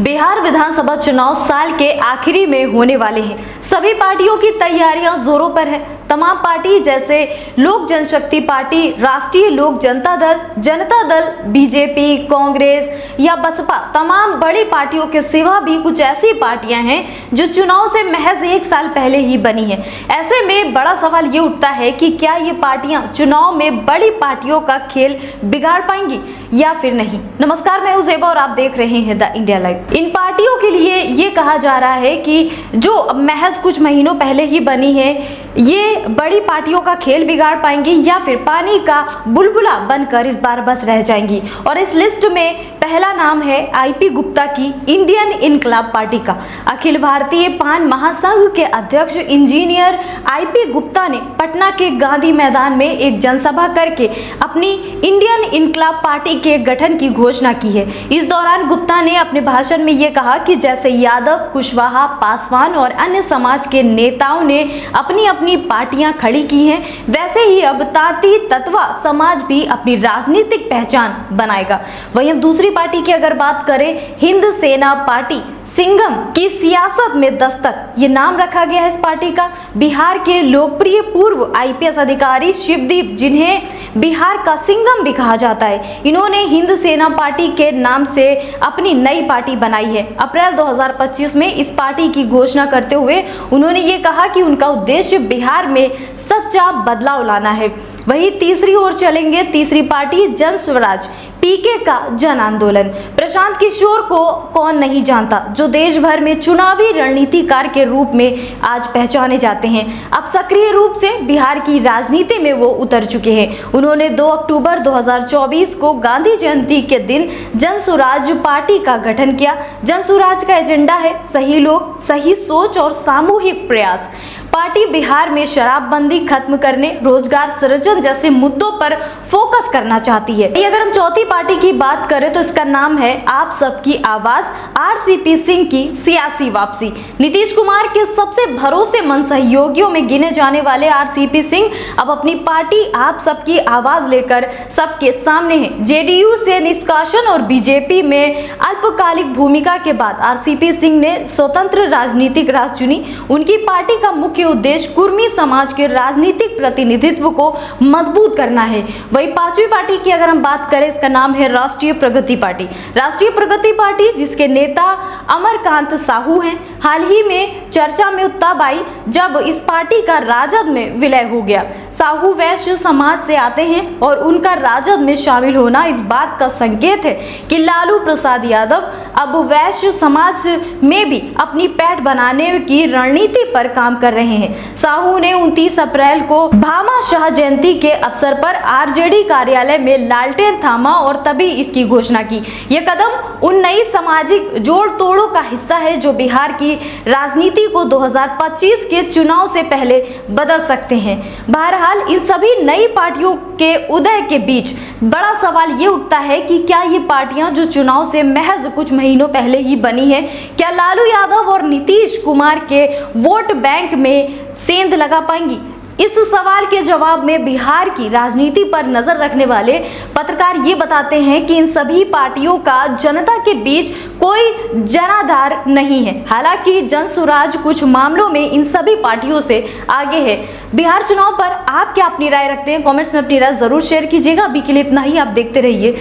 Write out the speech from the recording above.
बिहार विधानसभा चुनाव साल के आखिरी में होने वाले हैं। सभी पार्टियों की तैयारियां जोरों पर है। तमाम पार्टी जैसे लोक जनशक्ति पार्टी, राष्ट्रीय लोक जनता दल, बीजेपी, कांग्रेस या बसपा, तमाम बड़ी पार्टियों के सिवा भी कुछ ऐसी पार्टियां हैं जो चुनाव से महज एक साल पहले ही बनी हैं। ऐसे में बड़ा सवाल ये उठता है कि क्या ये पार्टियां चुनाव में बड़ी पार्टियों का खेल बिगाड़ पाएंगी या फिर नहीं। नमस्कार, मैं हूं ज़ेबा और आप देख रहे हैं द इंडिया लाइव। इन पार्टियों के लिए ये कहा जा रहा है कि जो महज कुछ महीनों पहले ही बनी है, ये बड़ी पार्टियों का खेल बिगाड़ पाएंगी या फिर पानी का बुलबुला बनकर इस बार बस रह जाएंगी। और इस लिस्ट में पहला नाम है आईपी गुप्ता की इंडियन इनकलाब पार्टी का। अखिल भारतीय पान महासंघ के अध्यक्ष इंजीनियर आईपी गुप्ता ने पटना के गांधी मैदान में एक जनसभा करके अपनी इंडियन इनकलाब पार्टी के गठन की घोषणा की है। इस दौरान गुप्ता ने अपने भाषण में ये कहा कि जैसे यादव, कुशवाहा, पासवान और अन्य समाज के नेताओं ने अपनी अपनी पार्टियां खड़ी की हैं, वैसे ही अब तांती तत्वा समाज भी अपनी राजनीतिक पहचान बनाएगा। वहीं हम दूसरी पार्टी की अगर बात करें, हिंद सेना पार्टी सिंघम की सियासत में दस्तक, ये नाम रखा गया है इस पार्टी का। बिहार के लोकप्रिय पूर्व आईपीएस अधिकारी शिवदीप, जिन्हें बिहार का सिंघम भी कहा जाता है, इन्होंने हिंद सेना पार्टी के नाम से अपनी नई पार्टी बनाई है। अप्रैल 2025 में इस पार्टी की घोषणा करते हुए उन्होंने ये कहा कि उनका उद्देश्य बिहार में सच्चा बदलाव लाना है। वहीं तीसरी ओर चलेंगे, तीसरी पार्टी जन स्वराज, पीके का जन आंदोलन। प्रशांत किशोर को कौन नहीं जानता, जो देश भर में चुनावी रणनीतिकार के रूप में आज पहचाने जाते हैं। अब सक्रिय रूप से बिहार की राजनीति में वो उतर चुके हैं। उन्होंने 2 अक्टूबर 2024 को गांधी जयंती के दिन जन स्वराज पार्टी का गठन किया। जन स्वराज का एजेंडा है सही लोग, सही सोच और सामूहिक प्रयास। पार्टी बिहार में शराबबंदी खत्म करने, रोजगार सृजन जैसे मुद्दों पर फोकस करना चाहती है। अगर हम चौथी पार्टी की बात करें तो इसका नाम है आप सबकी आवाज, आरसीपी सिंह की सियासी वापसी। नीतीश कुमार के सबसे भरोसेमंद सहयोगियों में गिने जाने वाले आरसीपी सिंह अब अपनी पार्टी आप सबकी आवाज लेकर सबके सामने है। जेडीयू से निष्कासन और बीजेपी में अल्पकालिक भूमिका के बाद आरसीपी सिंह ने स्वतंत्र राजनीतिक राह चुनी। उनकी पार्टी का मुख्य उद्देश्य कुर्मी समाज के राजनीतिक प्रतिनिधित्व को मजबूत करना है। वही पांचवी पार्टी की अगर हम बात करें, इसका नाम है राष्ट्रीय प्रगति पार्टी। राष्ट्रीय प्रगति पार्टी, जिसके नेता अमरकांत साहू हैं, हाल ही में चर्चा में तब आई जब इस पार्टी का राजद में विलय हो गया। साहू वैश्य समाज से आते हैं और उनका राजद में शामिल होना इस बात का संकेत है कि लालू प्रसाद यादव अब वैश्य समाज में भी अपनी पैठ बनाने की रणनीति पर काम कर रहे हैं। साहू ने 29 अप्रैल को भामाशाह जयंती के अवसर पर आरजेडी कार्यालय में लालटेन थामा और तभी इसकी घोषणा की। यह कदम उन नई सामाजिक जोड़ तोड़ों का हिस्सा है जो बिहार की राजनीति को 2025 के चुनाव से पहले बदल सकते हैं। बहरहाल इन सभी नई पार्टियों के उदय के बीच बड़ा सवाल ये उठता है कि क्या ये पार्टियां जो चुनाव से महज कुछ महीनों पहले ही बनी है, क्या लालू यादव और नीतीश कुमार के वोट बैंक में सेंध लगा पाएंगी। इस सवाल के जवाब में बिहार की राजनीति पर नजर रखने वाले पत्रकार ये बताते हैं कि इन सभी पार्टियों का जनता के बीच कोई जनाधार नहीं है। हालांकि जन स्वराज कुछ मामलों में इन सभी पार्टियों से आगे है। बिहार चुनाव पर आप क्या अपनी राय रखते हैं? कमेंट्स में अपनी राय जरूर शेयर कीजिएगा। अभी के लिए इतना ही, आप देखते रहिए।